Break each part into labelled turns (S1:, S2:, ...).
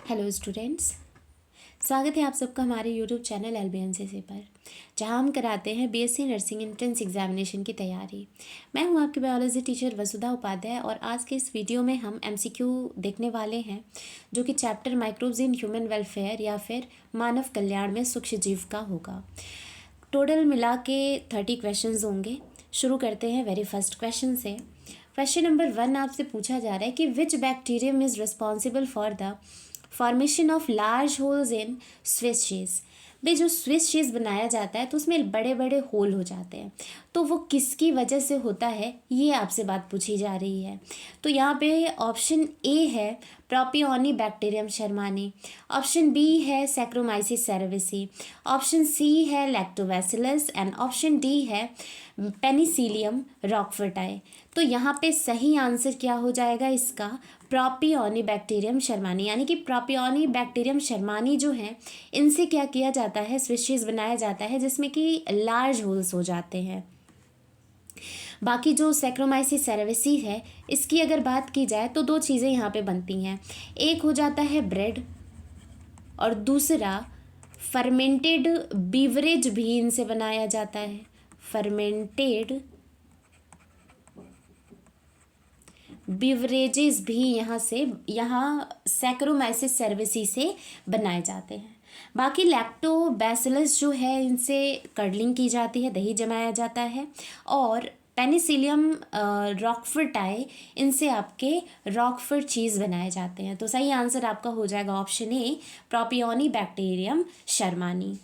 S1: Hello students, स्वागत है आप सबका हमारे यूट्यूब चैनल LBNCC पर, जहां हम कराते हैं बीएससी नर्सिंग एंट्रेंस एग्जामिनेशन की तैयारी। मैं हूं आपकी बायोलॉजी टीचर वसुधा उपाध्याय और आज के इस वीडियो में हम MCQ देखने वाले हैं जो कि chapter microbes in human welfare या फिर मानव कल्याण में सूक्ष्म जीव का होगा। टोटल मिला के 30 क्वेश्चन होंगे। शुरू करते हैं वेरी फर्स्ट क्वेश्चन से। क्वेश्चन नंबर 1 आपसे पूछा जा रहा है कि which bacterium is responsible for the formation of large holes in Swiss cheese. भाई जो स्विस चीज़ बनाया जाता है तो उसमें बड़े बड़े होल हो जाते हैं, तो वो किसकी वजह से होता है, ये आपसे बात पूछी जा रही है। तो यहाँ पे ऑप्शन ए है प्रोपियोनी बैक्टीरियम शर्मानी, ऑप्शन बी है सैक्रोमाइसिस सेरेविसी, ऑप्शन सी है लैक्टोबैसिलस एंड ऑप्शन डी है पेनिसिलियम रॉकफोर्टाई। तो यहाँ पे सही आंसर क्या हो जाएगा इसका, प्रोपियोनी बैक्टीरियम शर्मानी। यानी कि प्रोपियोनी बैक्टीरियम शर्मानी जो है इनसे क्या किया जाता है, स्विस चीज़ बनाया जाता है जिसमें कि लार्ज होल्स हो जाते हैं। बाकी जो सैक्रोमाइसिस सेरेविसी है इसकी अगर बात की जाए तो दो चीज़ें यहाँ पे बनती हैं, एक हो जाता है ब्रेड और दूसरा फर्मेंटेड बीवरेज भी इनसे बनाया जाता है। फर्मेंटेड बीवरेजेस भी यहाँ सैक्रोमाइसिस सेरेविसी से बनाए जाते हैं। बाकी लैक्टोबैसिलस जो है इनसे कर्डलिंग की जाती है, दही जमाया जाता है, और पेनिसिलियम रॉकफोर्टाई इनसे आपके रॉकफोर्ट चीज़ बनाए जाते हैं। तो सही आंसर आपका हो जाएगा option A Propionibacterium shermanii.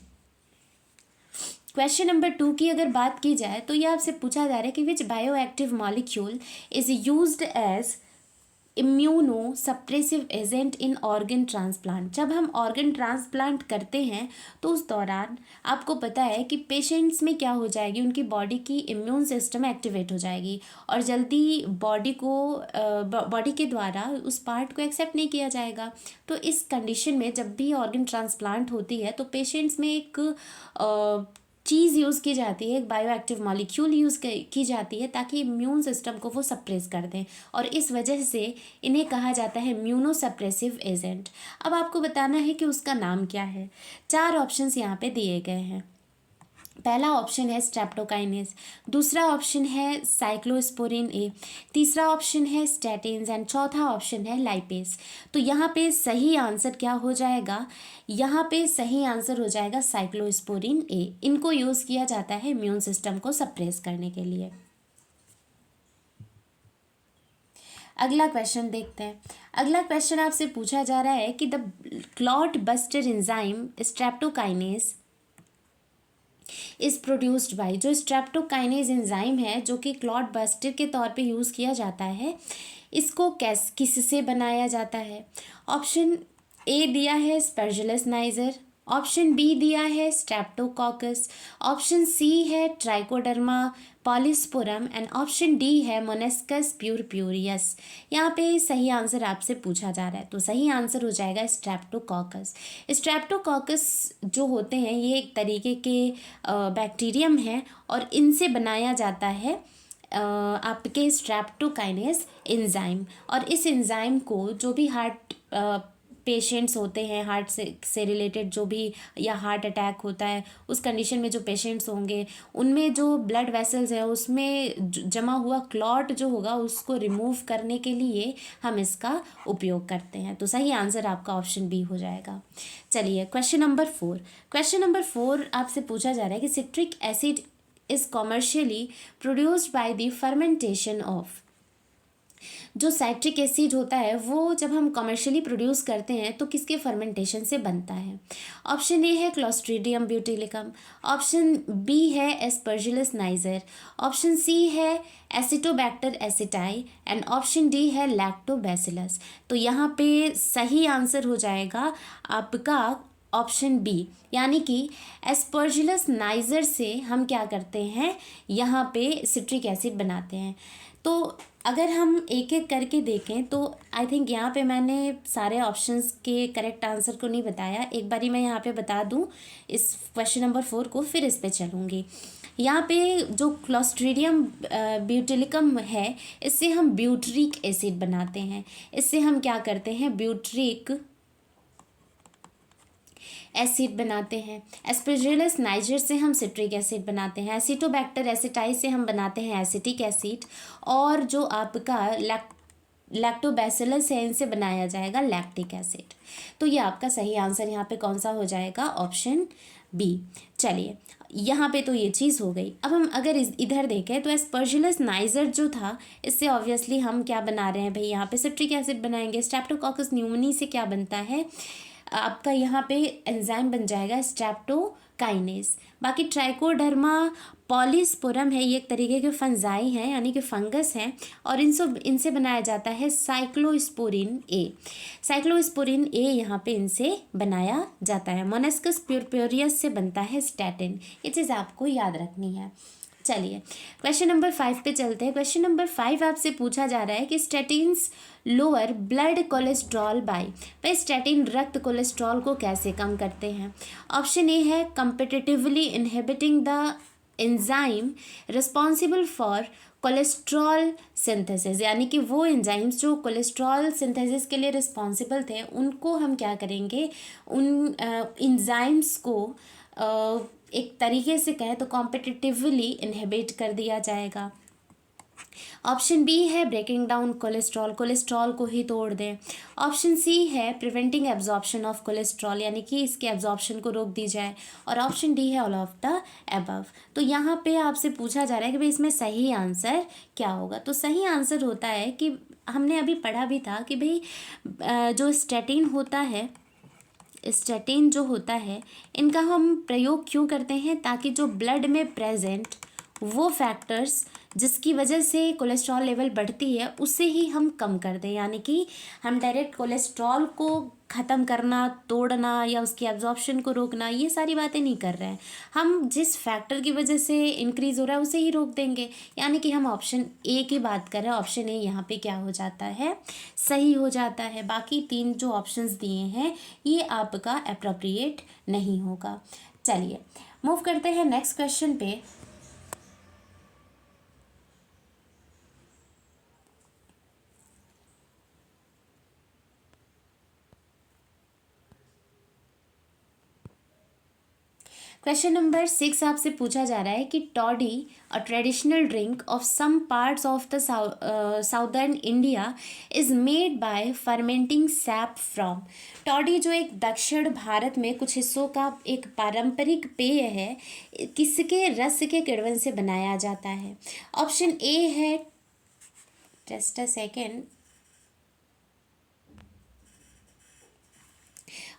S1: Question number 2 की अगर बात की जाए तो ये आपसे पूछा जा रहा है कि which bioactive molecule is used as immunosuppressive agent in organ transplant. जब हम ऑर्गन ट्रांसप्लांट करते हैं तो उस दौरान आपको पता है कि पेशेंट्स में क्या हो जाएगी, उनकी बॉडी की इम्यून सिस्टम एक्टिवेट हो जाएगी और जल्दी बॉडी के द्वारा उस पार्ट को एक्सेप्ट नहीं किया जाएगा। तो इस कंडीशन में जब भी ऑर्गन ट्रांसप्लांट होती है तो पेशेंट्स में एक चीज़ यूज़ की जाती है, एक बायो एक्टिव मॉलिक्यूल यूज़ की जाती है ताकि इम्यून सिस्टम को वो सप्रेस कर दें, और इस वजह से इन्हें कहा जाता है इम्यूनो सप्रेसिव एजेंट। अब आपको बताना है कि उसका नाम क्या है। 4 ऑप्शंस यहाँ पे दिए गए हैं। पहला ऑप्शन है स्ट्रेप्टोकाइनेस, दूसरा ऑप्शन है साइक्लोस्पोरिन ए, तीसरा ऑप्शन है स्टैटिन्स एंड चौथा ऑप्शन है लाइपेस। तो यहाँ पे सही आंसर क्या हो जाएगा, यहाँ पे सही आंसर हो जाएगा साइक्लोस्पोरिन ए। इनको यूज़ किया जाता है इम्यून सिस्टम को सप्रेस करने के लिए। अगला क्वेश्चन देखते हैं। अगला क्वेश्चन आपसे पूछा जा रहा है कि the clot buster enzyme streptokinase is produced by. जो स्ट्रेप्टोकाइनेज एंजाइम है जो कि क्लॉट बस्टर के तौर पे यूज़ किया जाता है, इसको किससे बनाया जाता है। ऑप्शन ए दिया है स्पर्जिलस नाइजर, ऑप्शन बी दिया है स्ट्रेप्टोकॉकस, ऑप्शन सी है trichoderma polysporum and option D है मोनेस्कस प्यूरप्यूरियस। यहाँ पे सही आंसर आपसे पूछा जा रहा है, तो सही आंसर हो जाएगा स्ट्रेप्टोकॉकस। स्ट्रेप्टोकॉकस जो होते हैं ये एक तरीके के बैक्टीरियम हैं और इनसे बनाया जाता है आपके स्ट्रेप्टोकाइनेस एंजाइम। और इस एंजाइम को जो भी हार्ट पेशेंट्स होते हैं, हार्ट से रिलेटेड जो भी, या हार्ट अटैक होता है उस कंडीशन में जो पेशेंट्स होंगे उनमें जो ब्लड वेसल्स है उसमें जमा हुआ क्लॉट जो होगा उसको रिमूव करने के लिए हम इसका उपयोग करते हैं। तो सही आंसर आपका ऑप्शन बी हो जाएगा। चलिए क्वेश्चन नंबर 4। क्वेश्चन नंबर 4 आपसे पूछा जा रहा है कि citric acid is commercially produced by the fermentation of. जो साइट्रिक एसिड होता है वो जब हम कमर्शियली प्रोड्यूस करते हैं तो किसके फर्मेंटेशन से बनता है। ऑप्शन ए है क्लोस्ट्रीडियम ब्यूटिलिकम, ऑप्शन बी है एस्परजिलस नाइजर, ऑप्शन सी है Acetobacter aceti and option D है लैक्टोबैसिलस। तो यहाँ पे सही आंसर हो जाएगा आपका ऑप्शन बी, यानी कि एस्परजिलस नाइजर से हम क्या करते हैं, यहाँ पे सिट्रिक एसिड बनाते हैं। तो अगर हम एक एक करके देखें तो आई थिंक यहाँ पे मैंने सारे ऑप्शंस के करेक्ट आंसर को नहीं बताया। एक बारी मैं यहाँ पे बता दूँ इस क्वेश्चन नंबर 4 को, फिर इस पे चलूँगी। यहाँ पे जो क्लोस्ट्रीडियम ब्यूटिलिकम है इससे हम ब्यूटरिक एसिड बनाते हैं। इससे हम क्या करते हैं, ब्यूटरिक एसिड बनाते हैं। एस्परजिलस नाइजर से हम सिट्रिक एसिड बनाते हैं। एसिटोबैक्टर एसिटाई से हम बनाते हैं एसिटिक एसिड। और जो आपका लैक्टोबैसिलस है, इनसे बनाया जाएगा लैक्टिक एसिड। तो ये आपका सही आंसर यहाँ पे कौन सा हो जाएगा? Option B. चलिए, यहाँ पे तो ये चीज़ हो गई। अब हम अगर इधर देखें तो एस्परजिलस नाइजर जो था, इससे ऑब्वियसली हम क्या बना रहे हैं भाई? यहाँ पे सिट्रिक एसिड बनाएंगे। स्ट्रेप्टोकोकस न्यूमोनी से क्या बनता है आपका? यहाँ पे एंजाइम बन जाएगा स्ट्रेप्टोकाइनेस। बाकी ट्राइकोडर्मा पॉलीस्पोरम है, ये एक तरीके के फंजाई हैं, यानी कि फंगस हैं, और इनसे बनाया जाता है साइक्लोस्पोरिन ए। साइक्लोस्पोरिन ए यहाँ पे इनसे बनाया जाता है। मोनेस्कस प्यूरप्यूरियस से बनता है स्टैटिन। ये चीज़ आपको याद रखनी है। चलिए, क्वेश्चन नंबर 5 पे चलते हैं। क्वेश्चन नंबर 5 आपसे पूछा जा रहा है कि स्टैटिन्स लोअर ब्लड कोलेस्ट्रॉल भाई स्टैटिन रक्त कोलेस्ट्रॉल को कैसे कम करते हैं? ऑप्शन ए है competitively inhibiting the enzyme responsible for cholesterol synthesis, यानी कि वो एंजाइम्स जो कोलेस्ट्रॉल सिंथेसिस के लिए रिस्पॉन्सिबल थे, उनको हम क्या करेंगे? उन एंजाइम्स को एक तरीके से कहें तो कॉम्पिटिटिवली इनहिबिट कर दिया जाएगा। ऑप्शन बी है ब्रेकिंग डाउन कोलेस्ट्रॉल, कोलेस्ट्रॉल को ही तोड़ दें। ऑप्शन सी है प्रिवेंटिंग एब्जॉर्प्शन ऑफ कोलेस्ट्रॉल, यानी कि इसके एब्जॉर्प्शन को रोक दी जाए। और ऑप्शन डी है ऑल ऑफ द एबव। तो यहाँ पे आपसे पूछा जा रहा है कि भाई इसमें सही आंसर क्या होगा? तो सही आंसर होता है कि हमने अभी पढ़ा भी था कि भाई जो स्टैटिन होता है, स्टैटिन जो होता है, इनका हम प्रयोग क्यों करते हैं? ताकि जो ब्लड में प्रेजेंट वो फैक्टर्स जिसकी वजह से कोलेस्ट्रॉल लेवल बढ़ती है, उसे ही हम कम कर दें। यानी कि हम डायरेक्ट कोलेस्ट्रॉल को ख़त्म करना, तोड़ना या उसकी एब्जॉर्प्शन को रोकना, ये सारी बातें नहीं कर रहे हैं। हम जिस फैक्टर की वजह से इंक्रीज़ हो रहा है उसे ही रोक देंगे। यानी कि हम ऑप्शन ए की बात कर रहे हैं। ऑप्शन ए यहाँ पे क्या हो जाता है? सही हो जाता है। बाकी 3 जो ऑप्शंस दिए हैं ये आपका अप्रोप्रिएट नहीं होगा। चलिए, मूव करते हैं नेक्स्ट क्वेश्चन पे। क्वेश्चन नंबर 6 आपसे पूछा जा रहा है कि toddy a traditional drink of some parts of the southern India is made by fermenting sap from. Toddy जो एक दक्षिण भारत में कुछ हिस्सों का एक पारंपरिक पेय है, किसके रस के किण्वन से बनाया जाता है? ऑप्शन ए है, just a second,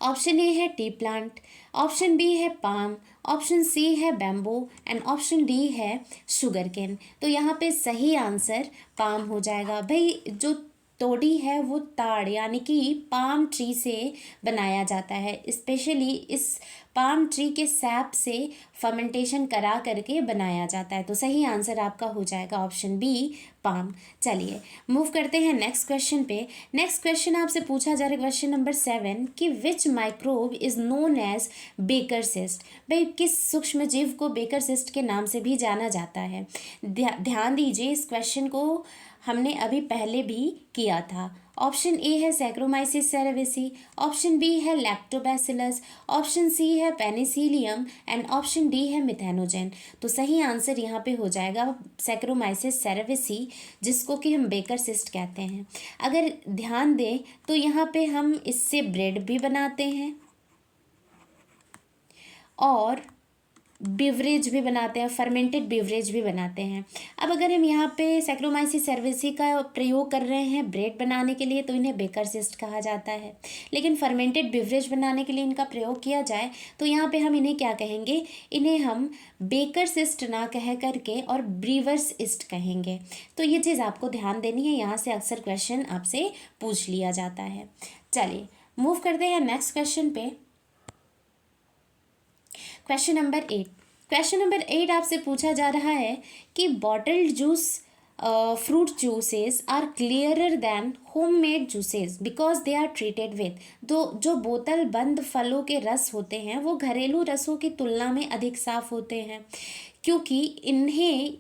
S1: option A है टी प्लांट, ऑप्शन बी है पाम, ऑप्शन सी है बैम्बू एंड ऑप्शन डी है शुगर केन। तो यहाँ पे सही आंसर पाम हो जाएगा। भाई जो तोड़ी है वो ताड़ यानी कि पाम ट्री से बनाया जाता है। स्पेशली इस पाम ट्री के सैप से फर्मेंटेशन करा करके बनाया जाता है। तो सही आंसर आपका हो जाएगा ऑप्शन बी, पाम। चलिए, मूव करते हैं नेक्स्ट क्वेश्चन पे। नेक्स्ट क्वेश्चन आपसे पूछा जा रहा है क्वेश्चन नंबर 7 कि which microbe is known as baker yeast. भाई किस सूक्ष्म जीव को बेकर सिस्ट के नाम से भी जाना जाता है? ध्यान दीजिए, इस क्वेश्चन को हमने अभी पहले भी किया था। ऑप्शन ए है सैक्रोमाइसिस सेरेविसी, ऑप्शन बी है लैक्टोबैसिलस, ऑप्शन सी है पेनिसिलियम एंड ऑप्शन डी है मिथेनोजेन। तो सही आंसर यहाँ पे हो जाएगा सैक्रोमाइसिस सेरेविसी, जिसको कि हम बेकर सिस्ट कहते हैं। अगर ध्यान दें तो यहाँ पे हम इससे ब्रेड भी बनाते हैं और बिवरेज भी बनाते हैं, फर्मेंटेड बिवरेज भी बनाते हैं। अब अगर हम यहाँ पे सैक्रोमाइसिस सेरेविसी का प्रयोग कर रहे हैं ब्रेड बनाने के लिए, तो इन्हें बेकर सिस्ट कहा जाता है। लेकिन फर्मेंटेड बिवरेज बनाने के लिए इनका प्रयोग किया जाए तो यहाँ पे हम इन्हें क्या कहेंगे? इन्हें हम बेकर सिस्ट ना कह करके और ब्रीवर्स इस्ट कहेंगे। तो ये चीज़ आपको ध्यान देनी है, यहाँ से अक्सर क्वेश्चन आपसे पूछ लिया जाता है। चलिए, मूव करते हैं नेक्स्ट क्वेश्चन पे। Question number 8। क्वेश्चन नंबर 8 आपसे पूछा जा रहा है कि bottled juice fruit juices are clearer than homemade juices because they are treated with. जो बोतल बंद फलों के रस होते हैं वो घरेलू रसों की तुलना में अधिक साफ होते हैं, क्योंकि इन्हें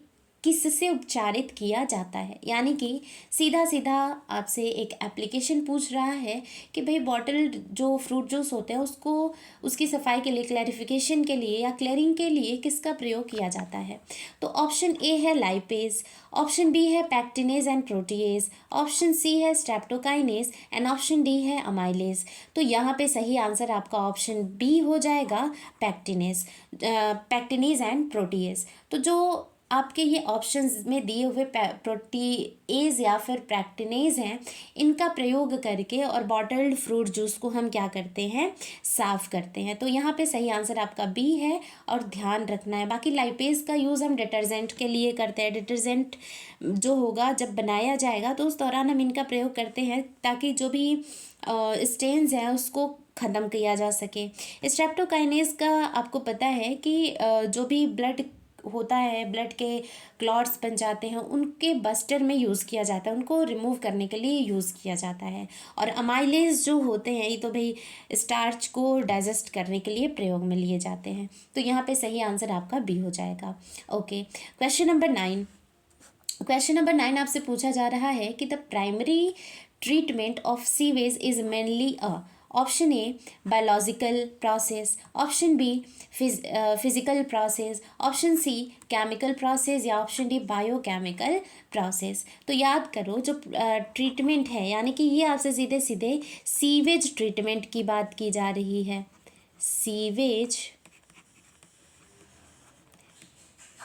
S1: किससे उपचारित किया जाता है। यानी कि सीधा सीधा आपसे एक एप्लीकेशन पूछ रहा है कि भाई बॉटल्ड जो फ्रूट जूस होते हैं उसको उसकी सफाई के लिए, क्लैरिफिकेशन के लिए या क्लियरिंग के लिए किसका प्रयोग किया जाता है। तो ऑप्शन ए है लाइपेज, ऑप्शन बी है pectinase and protease, option C है स्ट्रेप्टोकाइनेज एंड ऑप्शन डी है अमाइलेज। तो यहाँ पे सही आंसर आपका ऑप्शन बी हो जाएगा, पैक्टिनेज एंड प्रोटीएज। तो जो आपके ये ऑप्शंस में दिए हुए प्रोटीएज या फिर पैक्टिनेज हैं, इनका प्रयोग करके और बॉटल्ड फ्रूट जूस को हम क्या करते हैं, साफ़ करते हैं। तो यहाँ पे सही आंसर आपका बी है और ध्यान रखना है। बाकी लाइपेज का यूज़ हम डिटर्जेंट के लिए करते हैं। डिटर्जेंट जो होगा जब बनाया जाएगा तो उस दौरान हम इनका प्रयोग करते हैं ताकि जो भी स्टेन्स हैं उसको ख़त्म किया जा सके। स्ट्रेप्टोकाइनेज का आपको पता है कि जो भी ब्लड होता है, ब्लड के क्लॉट्स बन जाते हैं, उनके बस्टर में यूज़ किया जाता है, उनको रिमूव करने के लिए यूज़ किया जाता है। और अमाइलेज जो होते हैं ये तो भाई स्टार्च को डाइजेस्ट करने के लिए प्रयोग में लिए जाते हैं। तो यहाँ पे सही आंसर आपका बी हो जाएगा। ओके, क्वेश्चन नंबर 9 आपसे पूछा जा रहा है कि the primary treatment of sewage is mainly option A biological process, option B physical process, option C chemical process या ऑप्शन डी बायोकेमिकल प्रोसेस। तो याद करो जो ट्रीटमेंट है, यानी कि ये आपसे सीधे सीधे सीवेज ट्रीटमेंट की बात की जा रही है। सीवेज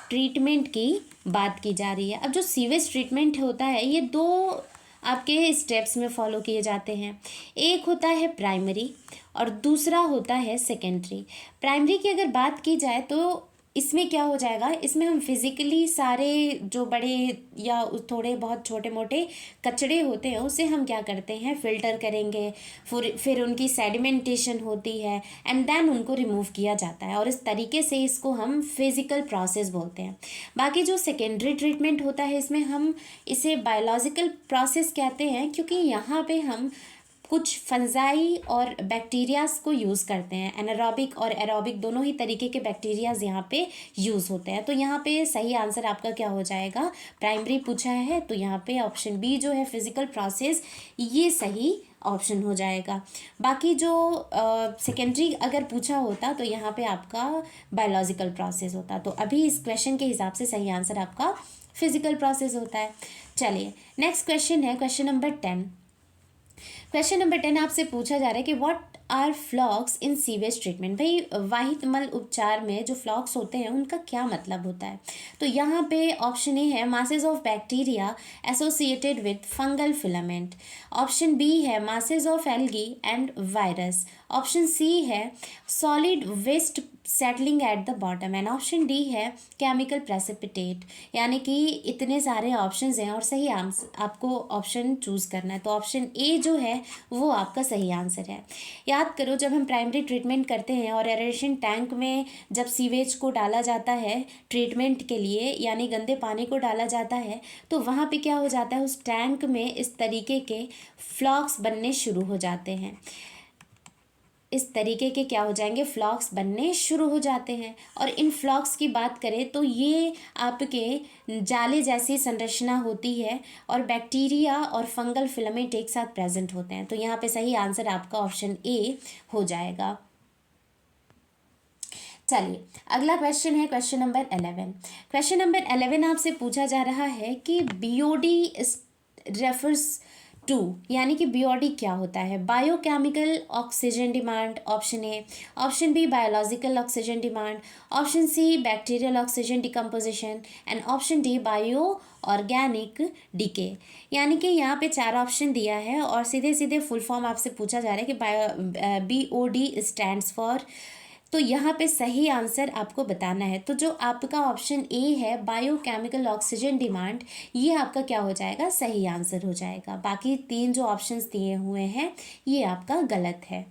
S1: ट्रीटमेंट की बात की जा रही है। अब जो सीवेज ट्रीटमेंट होता है ये दो आपके स्टेप्स में फॉलो किए जाते हैं। एक होता है प्राइमरी और दूसरा होता है सेकेंडरी। प्राइमरी की अगर बात की जाए तो इसमें क्या हो जाएगा, इसमें हम फिज़िकली सारे जो बड़े या थोड़े बहुत छोटे मोटे कचड़े होते हैं उसे हम क्या करते हैं, फ़िल्टर करेंगे, फिर उनकी सेडिमेंटेशन होती है एंड देन उनको रिमूव किया जाता है और इस तरीके से इसको हम फिज़िकल प्रोसेस बोलते हैं। बाकी जो सेकेंडरी ट्रीटमेंट होता है इसमें हम इसे बायोलॉजिकल प्रोसेस कहते हैं, क्योंकि यहाँ पे हम कुछ फंजाई और बैक्टीरियाज को यूज़ करते हैं। एनारोबिक और एरोबिक दोनों ही तरीके के बैक्टीरियाज यहाँ पे यूज़ होते हैं। तो यहाँ पे सही आंसर आपका क्या हो जाएगा, प्राइमरी पूछा है तो यहाँ पे ऑप्शन बी जो है फिजिकल प्रोसेस, ये सही ऑप्शन हो जाएगा। बाकी जो सेकेंडरी अगर पूछा होता तो यहाँ पे आपका बायोलॉजिकल प्रोसेस होता। तो अभी इस क्वेश्चन के हिसाब से सही आंसर आपका फिजिकल प्रोसेस होता है। चलिए नेक्स्ट क्वेश्चन है क्वेश्चन नंबर 10। क्वेश्चन नंबर 10 आपसे पूछा जा रहा है कि what are flocs in sewage treatment. भाई वाहित मल उपचार में जो फ्लॉक्स होते हैं उनका क्या मतलब होता है। तो यहाँ पे ऑप्शन ए है masses of bacteria associated with fungal filament, option B है masses of algae and virus, option C है solid waste settling at the bottom and option D है केमिकल प्रेसिपिटेट। यानी कि इतने सारे ऑप्शंस हैं और सही आपको ऑप्शन चूज़ करना है। तो ऑप्शन ए जो है वो आपका सही आंसर है। याद करो जब हम प्राइमरी ट्रीटमेंट करते हैं और एरेशन टैंक में जब सीवेज को डाला जाता है ट्रीटमेंट के लिए, यानी गंदे पानी को डाला जाता है, तो वहाँ पे क्या हो जाता है, उस टैंक में इस तरीके के फ्लॉक्स बनने शुरू हो जाते हैं। इस तरीके के क्या हो जाएंगे, फ्लॉक्स बनने शुरू हो जाते हैं। और इन फ्लॉक्स की बात करें तो ये आपके जाले जैसी संरचना होती है और बैक्टीरिया और फंगल फिलामेंट एक साथ प्रेजेंट होते हैं। तो यहाँ पे सही आंसर आपका ऑप्शन ए हो जाएगा। चलिए अगला क्वेश्चन है क्वेश्चन नंबर 11। क्वेश्चन नंबर 11 आपसे पूछा जा रहा है कि बीओडी रेफर्स टू, यानी कि बीओडी क्या होता है। Biochemical oxygen demand option A, option B biological oxygen demand, option C bacterial oxygen decomposition and option D bio organic decay. यानी कि यहाँ पे 4 ऑप्शन दिया है और सीधे सीधे फुल फॉर्म आपसे पूछा जा रहा है कि BOD स्टैंड्स फॉर। तो यहाँ पे सही आंसर आपको बताना है। तो जो आपका ऑप्शन ए है बायोकेमिकल ऑक्सीजन डिमांड, ये आपका क्या हो जाएगा, सही आंसर हो जाएगा। बाकी 3 जो ऑप्शंस दिए हुए हैं ये आपका गलत है।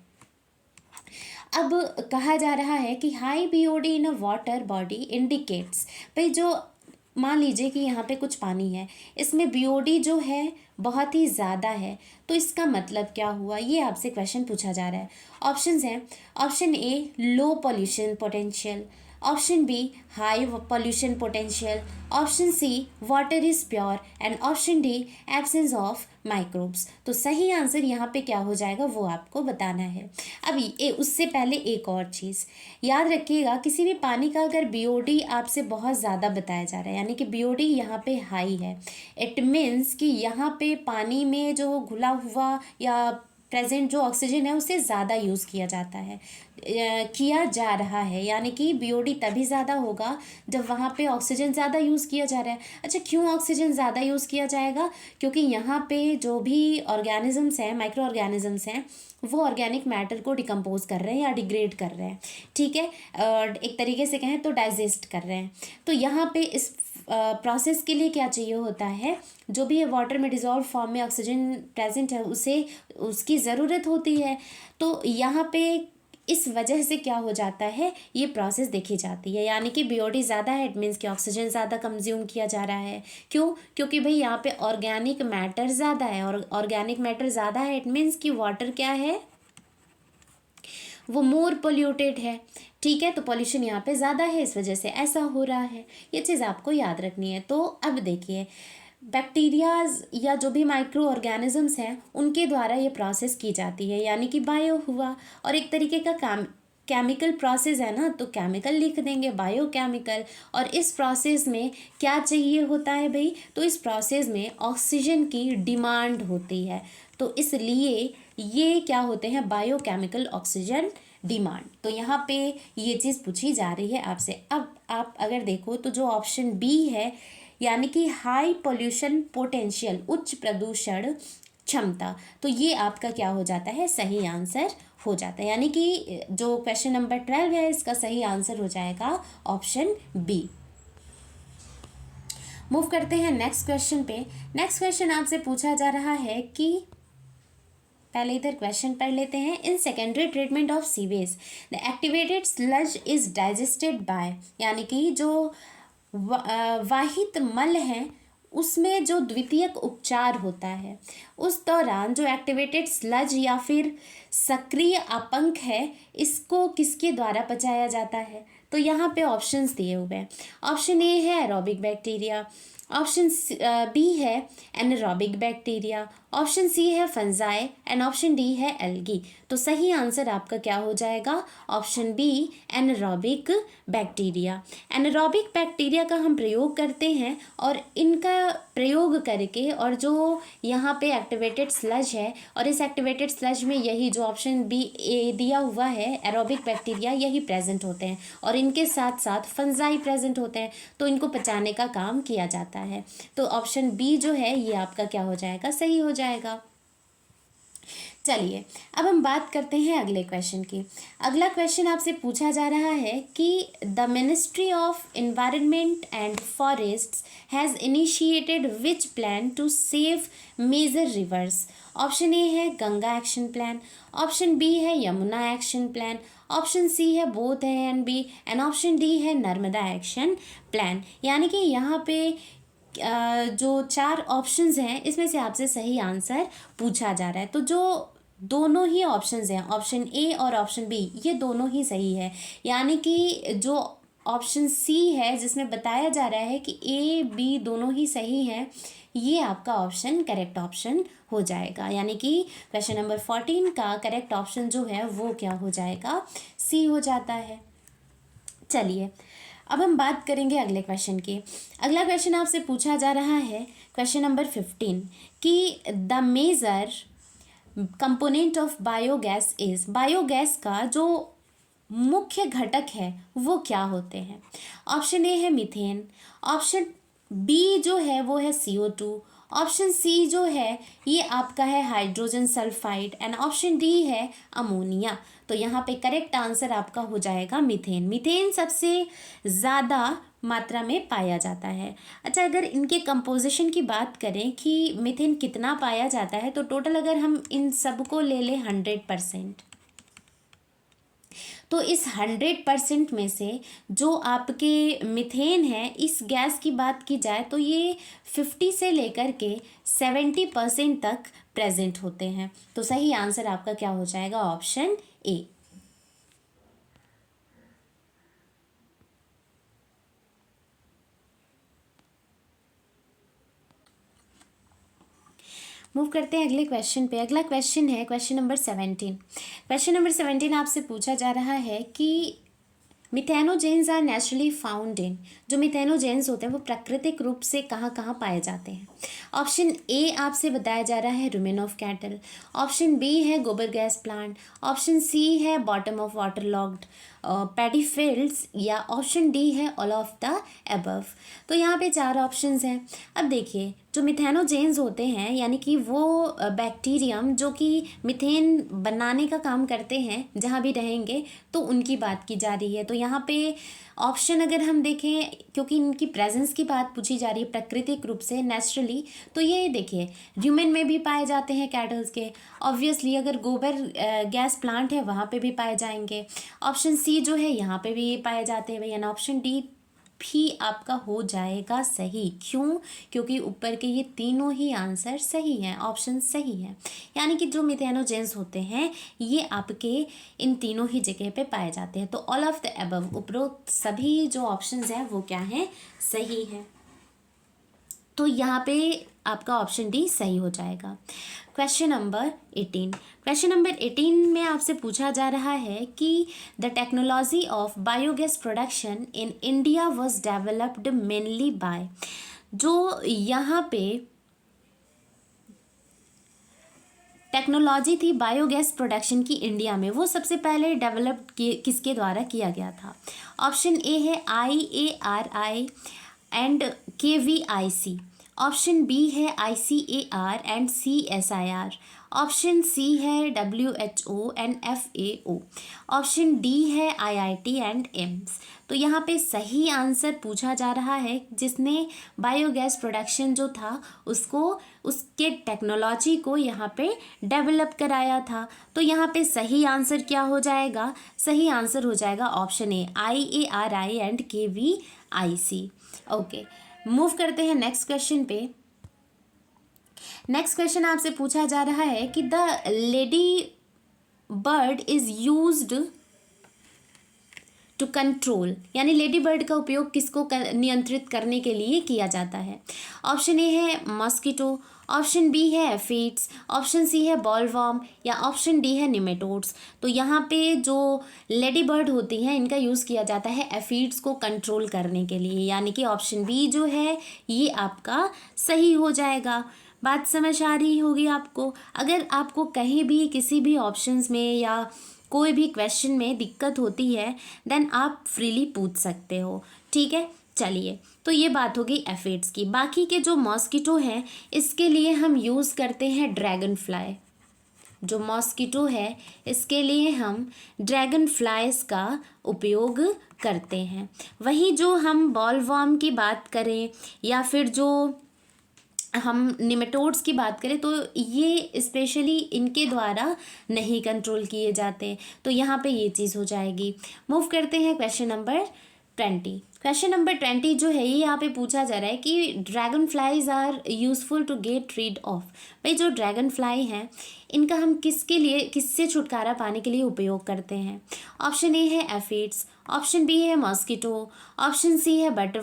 S1: अब कहा जा रहा है कि हाई BOD इन अ वाटर बॉडी इंडिकेट्स। भाई जो मान लीजिए कि यहाँ पे कुछ पानी है, इसमें BOD जो है बहुत ही ज़्यादा है, तो इसका मतलब क्या हुआ, ये आपसे क्वेश्चन पूछा जा रहा है। ऑप्शंस हैं, option A low pollution potential, option B high pollution potential, option C water is pure and option D absence of microbes. तो सही आंसर यहाँ पे क्या हो जाएगा वो आपको बताना है। अभी उससे पहले एक और चीज़ याद रखिएगा, किसी भी पानी का अगर बीओडी आपसे बहुत ज़्यादा बताया जा रहा है यानी कि बीओडी यहाँ पे हाई है, इट मीन्स कि यहाँ पे पानी में जो घुला हुआ या प्रेजेंट जो ऑक्सीजन है उसे ज़्यादा यूज़ किया जाता है, किया जा रहा है, यानी कि बीओडी तभी ज़्यादा होगा जब वहाँ पे ऑक्सीजन ज़्यादा यूज़ किया जा रहा है। अच्छा, क्यों ऑक्सीजन ज़्यादा यूज़ किया जाएगा? क्योंकि यहाँ पे जो भी ऑर्गेनिजम्स हैं, माइक्रो ऑर्गेनिजम्स हैं, वो ऑर्गेनिक मैटर को डिकम्पोज कर रहे हैं या डिग्रेड कर रहे हैं, ठीक है, एक तरीके से कहें तो डाइजेस्ट कर रहे हैं। तो यहाँ पे इस प्रोसेस के लिए क्या चाहिए होता है, जो भी वाटर में डिज़ोल्व फॉर्म में ऑक्सीजन प्रेजेंट है उसे उसकी ज़रूरत होती है। तो यहाँ पे इस वजह से क्या हो जाता है, ये प्रोसेस देखी जाती है, यानी कि बीओडी ज़्यादा है, इट मीन्स कि ऑक्सीजन ज़्यादा कंज्यूम किया जा रहा है। क्यों? क्योंकि भाई यहाँ पे ऑर्गेनिक मैटर ज़्यादा है, और ऑर्गेनिक मैटर ज़्यादा है इट मीन्स कि वाटर क्या है, वो मोर पोल्यूटेड है, ठीक है। तो पॉल्यूशन यहाँ पे ज़्यादा है, इस वजह से ऐसा हो रहा है, ये चीज़ आपको याद रखनी है। तो अब देखिए, बैक्टीरियाज या जो भी माइक्रो ऑर्गेनिजम्स हैं उनके द्वारा ये प्रोसेस की जाती है, यानी कि बायो हुआ, और एक तरीके का केमिकल प्रोसेस है ना, तो केमिकल लिख देंगे, बायोकेमिकल। और इस प्रोसेस में क्या चाहिए होता है भाई, तो इस प्रोसेस में ऑक्सीजन की डिमांड होती है, तो इसलिए ये क्या होते हैं, बायोकेमिकल ऑक्सीजन डिमांड। तो यहाँ पे ये चीज़ पूछी जा रही है आपसे। अब आप अगर देखो तो जो ऑप्शन बी है, यानी कि हाई पोल्यूशन पोटेंशियल, उच्च प्रदूषण क्षमता, तो ये आपका क्या हो जाता है, सही आंसर हो जाता है, यानी कि जो क्वेश्चन नंबर 12 है इसका सही आंसर हो जाएगा ऑप्शन बी। मूव करते हैं नेक्स्ट क्वेश्चन पे। नेक्स्ट क्वेश्चन आपसे पूछा जा रहा है कि, पहले इधर क्वेश्चन पढ़ लेते हैं। In secondary treatment of sewage the activated sludge is digested by, यानी कि जो वाहित मल हैं उसमें जो द्वितीयक उपचार होता है, उस दौरान जो एक्टिवेटेड स्लज या फिर सक्रिय अपंक है, इसको किसके द्वारा पचाया जाता है? तो यहाँ पे ऑप्शंस दिए हुए हैं। ऑप्शन ए है एरोबिक बैक्टीरिया, ऑप्शन बी है एनारोबिक बैक्टीरिया, ऑप्शन सी है फंजाई एंड ऑप्शन डी है एल्गी। तो सही आंसर आपका क्या हो जाएगा, option B anaerobic bacteria. Anaerobic bacteria का हम प्रयोग करते हैं, और इनका प्रयोग करके, और जो यहाँ पे एक्टिवेटेड स्लज है, और इस एक्टिवेटेड स्लज में यही जो ऑप्शन बी ए दिया हुआ है एरोबिक बैक्टीरिया, यही प्रेजेंट होते हैं, और इनके साथ साथ फंजाई प्रेजेंट होते हैं, तो इनको पचाने का काम किया जाता है। तो ऑप्शन बी जो है ये आपका क्या हो जाएगा, सही हो जाएगा। चलिए अब हम बात करते हैं अगले क्वेश्चन की। अगला क्वेश्चन आपसे पूछा जा रहा है कि the ministry of environment and forests has initiated which plan to save major rivers. Option A है Ganga action plan, option B है Yamuna action plan, option C है both A and B, and option D है Narmada action plan. यानी कि यहाँ पे जो 4 options हैं इसमें से आपसे सही आंसर पूछा जा रहा है। तो जो दोनों ही ऑप्शंस हैं, ऑप्शन ए और ऑप्शन बी, ये दोनों ही सही है, यानी कि जो ऑप्शन सी है जिसमें बताया जा रहा है कि ए बी दोनों ही सही हैं, ये आपका ऑप्शन करेक्ट ऑप्शन हो जाएगा, यानी कि क्वेश्चन नंबर 14 का करेक्ट ऑप्शन जो है वो क्या हो जाएगा, सी हो जाता है। चलिए अब हम बात करेंगे अगले क्वेश्चन की। अगला क्वेश्चन आपसे पूछा जा रहा है, क्वेश्चन नंबर 15, कि the major component of biogas is, biogas का जो मुख्य घटक है वो क्या होते हैं? ऑप्शन ए है मीथेन, ऑप्शन बी जो है वो है CO2, ऑप्शन सी जो है ये आपका है hydrogen sulphide, and option D है अमोनिया। तो यहाँ पे करेक्ट आंसर आपका हो जाएगा मीथेन। मीथेन सबसे ज़्यादा मात्रा में पाया जाता है। अच्छा, अगर इनके कंपोजिशन की बात करें कि मीथेन कितना पाया जाता है, तो टोटल अगर हम इन सबको ले लें 100%, तो इस 100% में से जो आपके मीथेन है, इस गैस की बात की जाए तो ये 50 से लेकर के 70% तक प्रेजेंट होते हैं। तो सही आंसर आपका क्या हो जाएगा, ऑप्शन ए। मूव करते हैं अगले क्वेश्चन पे। अगला क्वेश्चन है क्वेश्चन नंबर 17। क्वेश्चन नंबर 17 आपसे पूछा जा रहा है कि methanogens are naturally found in, जो मिथेनोजेन्स होते हैं वो प्राकृतिक रूप से कहाँ कहाँ पाए जाते हैं। ऑप्शन ए आपसे बताया जा रहा है rumen of cattle, option B है गोबर गैस प्लांट, ऑप्शन सी है bottom of water logged paddy fields, या ऑप्शन डी है ऑल ऑफ द अबव। तो यहाँ पे 4 ऑप्शंस हैं। अब देखिए जो मिथेनोजेन्स होते हैं यानी कि वो बैक्टीरियम जो कि मिथेन बनाने का काम करते हैं जहाँ भी रहेंगे, तो उनकी बात की जा रही है। तो यहाँ पे ऑप्शन अगर हम देखें, क्योंकि इनकी प्रेजेंस की बात पूछी जा रही है प्राकृतिक रूप से नेचुरली, तो ये देखिए ह्यूमन में भी पाए जाते हैं कैटल्स के, ऑब्वियसली अगर गोबर गैस प्लांट है वहाँ पे भी पाए जाएंगे। ऑप्शन सी जो है यहाँ पे भी पाए जाते हैं भैया, ऑप्शन डी भी आपका हो जाएगा सही। क्यों? क्योंकि ऊपर के ये तीनों ही आंसर सही हैं, ऑप्शन सही है। यानी कि जो मिथेनोजेंस होते हैं ये आपके इन तीनों ही जगह पे पाए जाते हैं। तो ऑल ऑफ द अबव, उपरोक्त सभी जो ऑप्शंस हैं वो क्या हैं? सही है। तो यहाँ पे आपका ऑप्शन डी सही हो जाएगा। Question number 18। क्वेश्चन नंबर 18 में आपसे पूछा जा रहा है कि the technology of biogas production in India was developed mainly by, जो यहाँ पे टेक्नोलॉजी थी बायोगैस प्रोडक्शन की इंडिया में, वो सबसे पहले डेवलप किसके द्वारा किया गया था? ऑप्शन ए है IARI and KVIC, option B है ICAR and CSIR, option C है WHO and FAO, option D है IIT एंड एम्स। तो यहाँ पे सही आंसर पूछा जा रहा है जिसने बायोगैस प्रोडक्शन जो था उसको, उसके टेक्नोलॉजी को यहाँ पे डेवलप कराया था। तो यहाँ पे सही आंसर क्या हो जाएगा? सही आंसर हो जाएगा option A IARI and KVIC। Okay, move करते हैं नेक्स्ट क्वेश्चन पे। नेक्स्ट क्वेश्चन आपसे पूछा जा रहा है कि the ladybird is used to control, यानी लेडी बर्ड का उपयोग किसको नियंत्रित करने के लिए किया जाता है? ऑप्शन ए है मॉस्किटो, ऑप्शन बी है एफिड्स, ऑप्शन सी है बॉलवर्म, या ऑप्शन डी है निमेटोड्स। तो यहाँ पे जो लेडी बर्ड होती हैं इनका यूज़ किया जाता है एफिड्स को कंट्रोल करने के लिए, यानी कि ऑप्शन बी जो है ये आपका सही हो जाएगा। बात समझ आ रही होगी आपको। अगर आपको कहीं भी किसी भी ऑप्शंस में या कोई भी क्वेश्चन में दिक्कत होती है देन आप फ्रीली पूछ सकते हो, ठीक है। चलिए, तो ये बात होगी एफिड्स की। बाकी के जो मॉस्किटो हैं इसके लिए हम यूज़ करते हैं ड्रैगन फ्लाई। जो मॉस्किटो है इसके लिए हम ड्रैगन फ्लाइज का उपयोग करते हैं। वहीं जो हम बॉलवर्म की बात करें या फिर जो हम निमेटोड्स की बात करें तो ये स्पेशली इनके द्वारा नहीं कंट्रोल किए जाते। तो यहाँ पे ये चीज़ हो जाएगी। मूव करते हैं क्वेश्चन नंबर 20। क्वेश्चन नंबर 20 जो है ये यहाँ पे पूछा जा रहा है कि dragonflies are useful to get rid of. भाई जो ड्रैगन फ्लाई हैं इनका हम किसके लिए, किससे छुटकारा पाने के लिए उपयोग करते हैं? ऑप्शन ए है एफिड्स, ऑप्शन बी है मॉस्किटो, ऑप्शन सी है बटर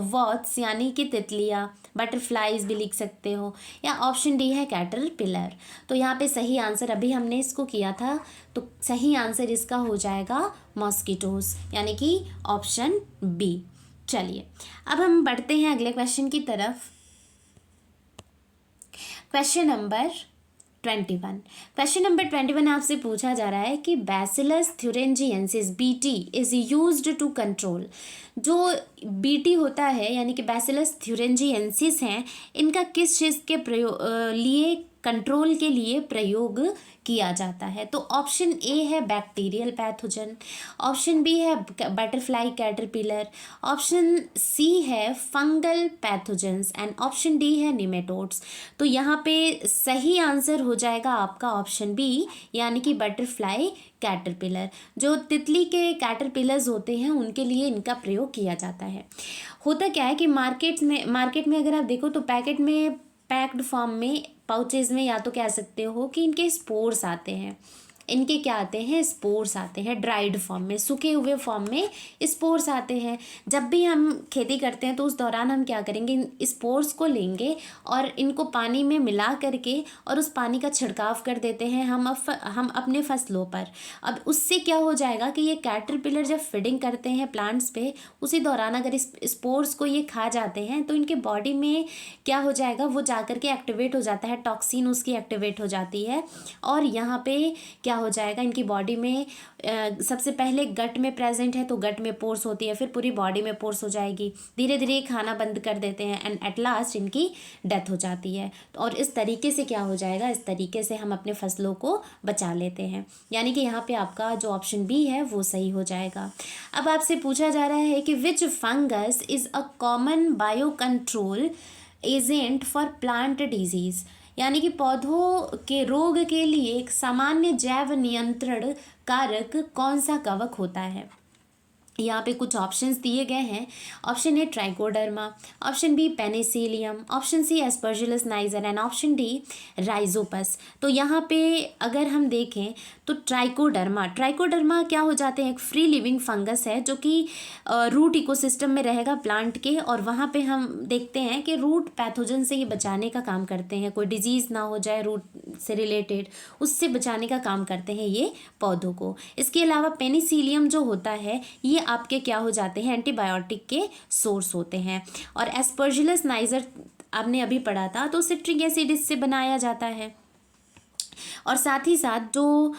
S1: वॉथ्स यानी कि तितलियाँ, बटरफ्लाइज भी लिख सकते हो, या ऑप्शन डी है कैटरपिलर। तो यहाँ पे सही आंसर, अभी हमने इसको किया था तो सही आंसर इसका हो जाएगा मॉस्किटोज, यानी कि ऑप्शन बी। चलिए अब हम बढ़ते हैं अगले क्वेश्चन की तरफ। Question number 21। क्वेश्चन नंबर 21 आपसे पूछा जा रहा है कि Bacillus thuringiensis BT is used to control. जो BT होता है यानी कि बैसिलस थ्यूरेंजिएंसिस हैं, इनका किस चीज़ के लिए कंट्रोल के लिए प्रयोग किया जाता है? तो ऑप्शन ए है बैक्टीरियल पैथोजन, ऑप्शन बी है बटरफ्लाई कैटरपिलर, ऑप्शन सी है fungal pathogens and option D है निमेटोड्स। तो यहाँ पे सही आंसर हो जाएगा आपका ऑप्शन बी, यानी कि बटरफ्लाई कैटरपिलर। जो तितली के कैटरपिलर्स होते हैं उनके लिए इनका प्रयोग किया जाता है। होता क्या है कि मार्केट में अगर आप देखो तो पैकेट में पैक्ड फॉर्म में पाउचेज़ में या तो कह सकते हो कि इनके स्पोर्स आते हैं, इनके क्या आते हैं, स्पोर्स आते हैं ड्राइड फॉर्म में, सूखे हुए फॉर्म में स्पोर्स आते हैं। जब भी हम खेती करते हैं तो उस दौरान हम क्या करेंगे, इन स्पोर्स को लेंगे और इनको पानी में मिला करके और उस पानी का छिड़काव कर देते हैं हम अपने फसलों पर। अब उससे क्या हो जाएगा कि ये कैटरपिलर जब फीडिंग करते हैं प्लांट्स पे, उसी दौरान अगर इस स्पोर्स को ये खा जाते हैं तो इनके बॉडी में क्या हो जाएगा, वो जाकर के एक्टिवेट हो जाता है, टॉक्सिन उसकी एक्टिवेट हो जाती है और यहाँ पे क्या हो जाएगा, इनकी बॉडी में सबसे पहले गट में प्रेजेंट है तो गट में पोर्स होती है, फिर पूरी बॉडी में पोर्स हो जाएगी, धीरे धीरे खाना बंद कर देते हैं एंड एट लास्ट इनकी डेथ हो जाती है। और इस तरीके से क्या हो जाएगा, इस तरीके से हम अपने फसलों को बचा लेते हैं। यानी कि यहाँ पे आपका जो ऑप्शन बी है वो सही हो जाएगा। अब आपसे पूछा जा रहा है कि which fungus is a common bio control agent for plant disease, यानी कि पौधों के रोग के लिए एक सामान्य जैव नियंत्रण कारक कौन सा कवक होता है। यहाँ पे कुछ ऑप्शंस दिए गए हैं। Option A trichoderma, option B penicillium, option C aspergillus niger and option D rhizopus. तो यहाँ पे अगर हम देखें तो ट्राइकोडर्मा क्या हो जाते हैं, एक फ्री लिविंग फंगस है जो कि रूट इकोसिस्टम में रहेगा प्लांट के, और वहाँ पे हम देखते हैं कि रूट पैथोजन से ये बचाने का काम करते हैं, कोई डिजीज़ ना हो जाए रूट से रिलेटेड, उससे बचाने का काम करते हैं ये पौधों को। इसके अलावा पेनिसिलियम जो होता है ये आपके क्या हो जाते हैं, एंटीबायोटिक के सोर्स होते हैं। और एस्परजिलस नाइजर आपने अभी पढ़ा था, तो सिट्रिक एसिड इससे बनाया जाता है। और साथ ही साथ जो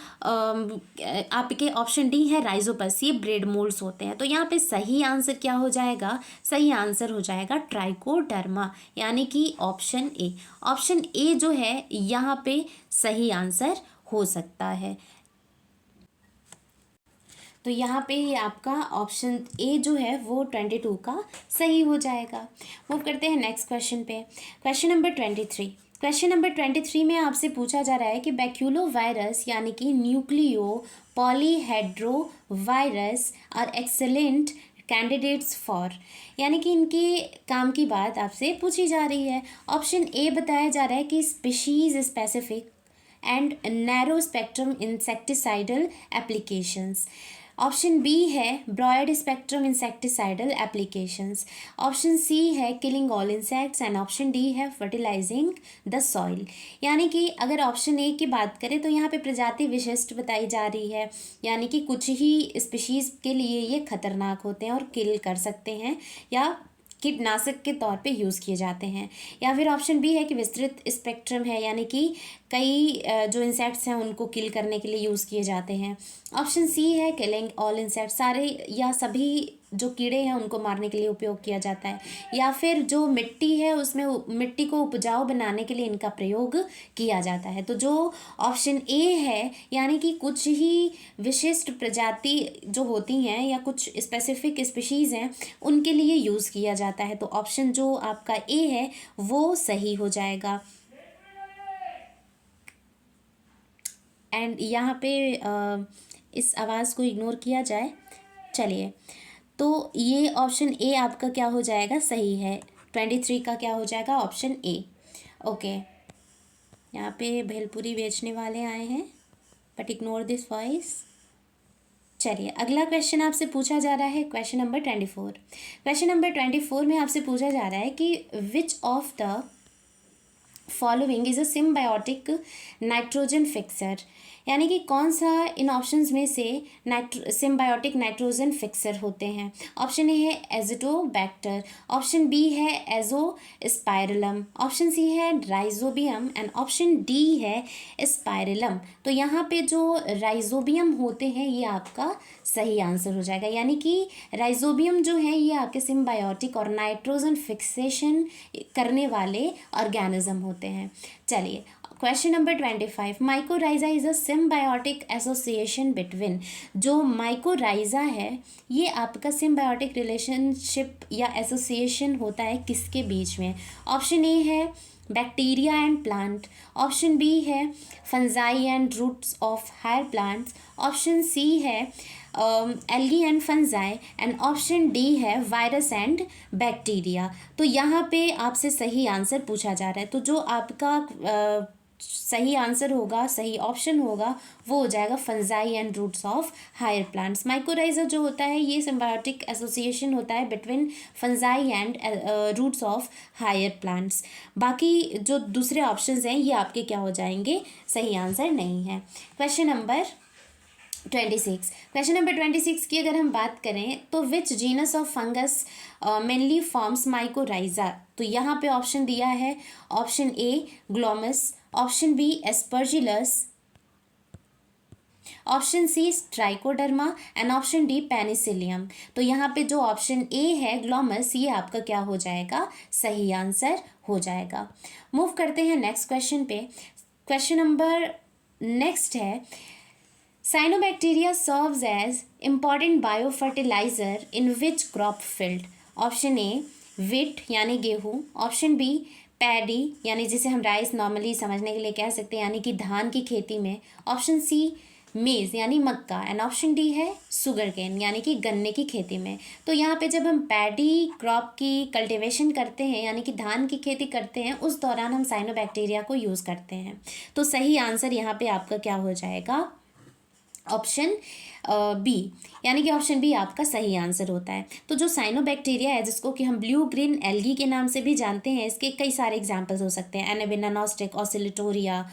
S1: आपके ऑप्शन डी है राइजोपस, ये ब्रेड मोल्ड्स होते हैं। तो यहाँ पे सही आंसर क्या हो जाएगा, सही आंसर हो जाएगा ट्राइकोडर्मा, यानी कि ऑप्शन ए। ऑप्शन ए जो है यहाँ पे सही आंसर हो सकता है। तो यहाँ पे आपका ऑप्शन ए जो है वो 22 का सही हो जाएगा। मूव करते हैं नेक्स्ट क्वेश्चन पे। Question number 23। क्वेश्चन नंबर 23 में आपसे पूछा जा रहा है कि बैक्यूलो वायरस यानी कि nucleopolyhedrovirus are excellent candidates for, यानी कि इनके काम की बात आपसे पूछी जा रही है। ऑप्शन ए बताया जा रहा है कि species specific and narrow spectrum insecticidal applications. Option B है broad spectrum insecticidal applications. Option C है killing all insects and option D है फर्टिलाइजिंग द सॉइल। यानी कि अगर ऑप्शन ए की बात करें तो यहाँ पे प्रजाति विशिष्ट बताई जा रही है, यानी कि कुछ ही स्पीशीज़ के लिए ये खतरनाक होते हैं और किल कर सकते हैं या कीटनाशक के तौर पे यूज़ किए जाते हैं। या फिर ऑप्शन बी है कि विस्तृत स्पेक्ट्रम है, यानी कि कई जो इंसेक्ट्स हैं उनको किल करने के लिए यूज़ किए जाते हैं। ऑप्शन सी है किलिंग ऑल इंसेक्ट्स, सारे या सभी जो कीड़े हैं उनको मारने के लिए उपयोग किया जाता है। या फिर जो मिट्टी है उसमें मिट्टी को उपजाऊ बनाने के लिए इनका प्रयोग किया जाता है। तो जो ऑप्शन ए है, यानी कि कुछ ही विशिष्ट प्रजाति जो होती हैं या कुछ स्पेसिफिक स्पीशीज़ हैं उनके लिए यूज़ किया जाता है। तो ऑप्शन जो आपका ए है वो सही हो जाएगा। एंड यहाँ पे इस आवाज़ को इग्नोर किया जाए। चलिए, तो ये ऑप्शन ए आपका क्या हो जाएगा, सही है। 23 का क्या हो जाएगा, ऑप्शन ए। ओके, यहाँ पे भेलपुरी बेचने वाले आए हैं, बट इग्नोर दिस वॉइस। चलिए, अगला क्वेश्चन आपसे पूछा जा रहा है क्वेश्चन नंबर 24। क्वेश्चन नंबर 24 में आपसे पूछा जा रहा है कि which of the following is a symbiotic nitrogen fixer, यानी कि कौन सा इन ऑप्शंस में से सिम्बायोटिक नाइट्रोजन फिक्सर होते हैं। ऑप्शन ए है एजिटोबैक्टर, ऑप्शन बी है एजोस्पाइरलम, ऑप्शन सी है राइजोबियम एंड ऑप्शन डी है स्पाइरलम। तो यहाँ पे जो राइजोबियम होते हैं ये आपका सही आंसर हो जाएगा, यानी कि राइजोबियम जो है ये आपके सिम्बायोटिक और नाइट्रोजन फिक्सेशन करने वाले ऑर्गेनिज्म होते हैं। चलिए, question number 25। Mycorrhiza is a symbiotic association between, जो माइकोराइजा है ये आपका सिम्बायोटिक रिलेशनशिप या एसोसिएशन होता है किसके बीच में। ऑप्शन ए है bacteria and plant, option B है fungi and roots of higher plants, option C है algae and fungi and option D है वायरस एंड बैक्टीरिया। तो यहाँ पे आपसे सही आंसर पूछा जा रहा है। तो जो आपका सही आंसर होगा, सही ऑप्शन होगा, वो हो जाएगा fungi and roots of higher plants. Mycorrhiza जो होता है ये सिम्बायोटिक एसोसिएशन होता है between fungi and roots of higher plants. बाकी जो दूसरे ऑप्शंस हैं ये आपके क्या हो जाएंगे, सही आंसर नहीं है। क्वेश्चन नंबर 26, क्वेश्चन नंबर 26 की अगर हम बात करें तो which genus of fungus mainly forms mycorrhiza. तो यहाँ पे ऑप्शन दिया है, option A Glomus, option B Aspergillus, option C Trichoderma and option D Penicillium. तो यहाँ पे जो ऑप्शन ए है ग्लोमस, ये आपका क्या हो जाएगा, सही आंसर हो जाएगा। मूव करते हैं नेक्स्ट क्वेश्चन पे। क्वेश्चन नंबर नेक्स्ट है, cyanobacteria serves as important biofertiliser in which crop field. Option A wheat यानी गेहूँ, ऑप्शन बी पैडी यानी जिसे हम राइस नॉर्मली समझने के लिए कह सकते हैं यानी कि धान की खेती में, ऑप्शन सी मेज़ यानी मक्का एंड ऑप्शन डी है शुगर केन यानी कि गन्ने की खेती में। तो यहाँ पे जब हम पैडी क्रॉप की कल्टीवेशन करते हैं यानी कि धान की खेती करते हैं उस दौरान हम साइनोबैक्टीरिया को यूज़ करते हैं। तो सही आंसर यहाँ पे आपका क्या हो जाएगा, ऑप्शन बी यानी कि ऑप्शन बी आपका सही आंसर होता है। तो जो साइनोबैक्टीरिया है जिसको कि हम ब्लू ग्रीन एल्गी के नाम से भी जानते हैं, इसके कई सारे एग्जांपल्स हो सकते हैं, एनाबिना नॉस्टिक, ऑसिलेटोरिया,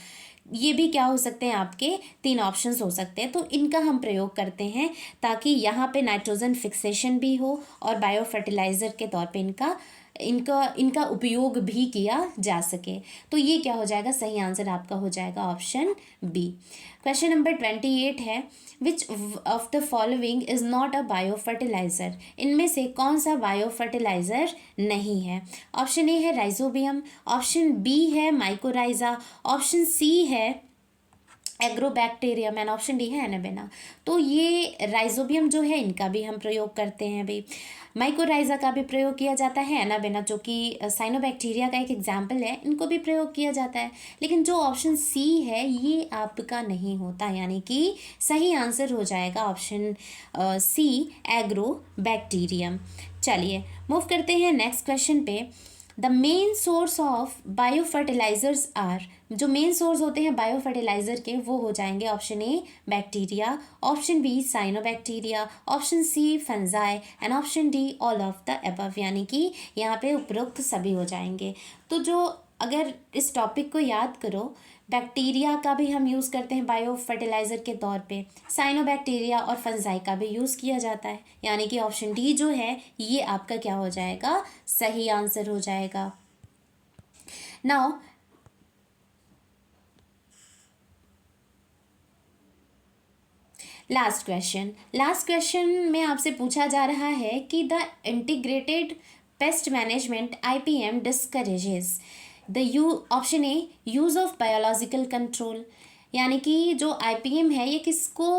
S1: ये भी क्या हो सकते हैं आपके 3 ऑप्शंस हो सकते हैं। तो इनका हम प्रयोग करते हैं ताकि यहाँ पे नाइट्रोजन फिक्सेशन भी हो और बायो फर्टिलाइज़र के तौर पे इनका उपयोग भी किया जा सके। तो ये क्या हो जाएगा, सही आंसर आपका हो जाएगा ऑप्शन बी। क्वेश्चन नंबर 28 है, which of the following is not a bio fertiliser. इनमें से कौन सा बायो फर्टिलाइज़र नहीं है। ऑप्शन ए है राइजोबियम, ऑप्शन बी है माइकोराइजा, ऑप्शन सी है एग्रोबैक्टीरियम एंड ऑप्शन डी है एनाबेना। तो ये राइजोबियम जो है इनका भी हम प्रयोग करते हैं भाई, माइकोराइजा का भी प्रयोग किया जाता है, एनाबेना जो कि साइनोबैक्टीरिया का एक एग्जाम्पल है, इनको भी प्रयोग किया जाता है। लेकिन जो ऑप्शन सी है ये आपका नहीं होता, यानी कि सही आंसर हो जाएगा ऑप्शन सी एग्रोबैक्टीरियम। चलिए मूव करते हैं नेक्स्ट क्वेश्चन पे। The main source of bio fertilizers are, जो मेन सोर्स होते हैं बायो फर्टिलाइजर के वो हो जाएंगे option A bacteria, option B cyanobacteria, option C fungi and option D all of the above, यानी कि यहाँ पे उपरोक्त सभी हो जाएंगे। तो जो अगर इस टॉपिक को याद करो, बैक्टीरिया का भी हम यूज़ करते हैं बायो फर्टिलाइज़र के तौर पे, साइनोबैक्टीरिया और फंजाई का भी यूज़ किया जाता है, यानी कि ऑप्शन डी जो है ये आपका क्या हो जाएगा, सही आंसर हो जाएगा। नाउ लास्ट क्वेश्चन में आपसे पूछा जा रहा है कि the integrated pest management IPM discourages the option A use of biological control, यानी कि जो IPM है ये किसको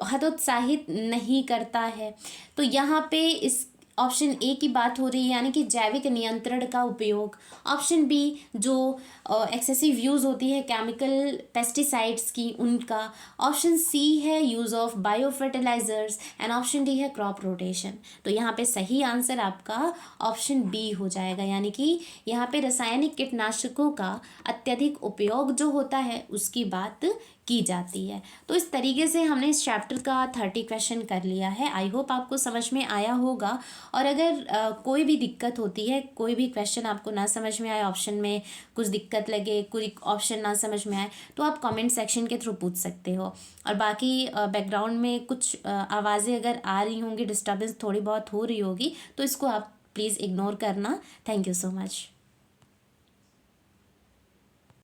S1: हतोत्साहित नहीं करता है। तो यहाँ पे इस ऑप्शन ए की बात हो रही है, यानी कि जैविक नियंत्रण का उपयोग। ऑप्शन बी जो एक्सेसिव यूज़ होती है केमिकल पेस्टिसाइड्स की उनका। ऑप्शन सी है use of bio fertilizers and option D है क्रॉप रोटेशन। तो यहाँ पे सही आंसर आपका ऑप्शन बी हो जाएगा, यानी कि यहाँ पे रासायनिक कीटनाशकों का अत्यधिक उपयोग जो होता है उसकी बात की जाती है। तो इस तरीके से हमने इस चैप्टर का 30 क्वेश्चन कर लिया है। आई होप आपको समझ में आया होगा। और अगर कोई भी दिक्कत होती है, कोई भी क्वेश्चन आपको ना समझ में आए, ऑप्शन में कुछ दिक्कत लगे, कोई ऑप्शन ना समझ में आए, तो आप कमेंट सेक्शन के थ्रू पूछ सकते हो। और बाकी बैकग्राउंड में कुछ आवाज़ें अगर आ रही होंगी, डिस्टर्बेंस थोड़ी बहुत हो रही होगी, तो इसको आप प्लीज़ इग्नोर करना। Thank you so much.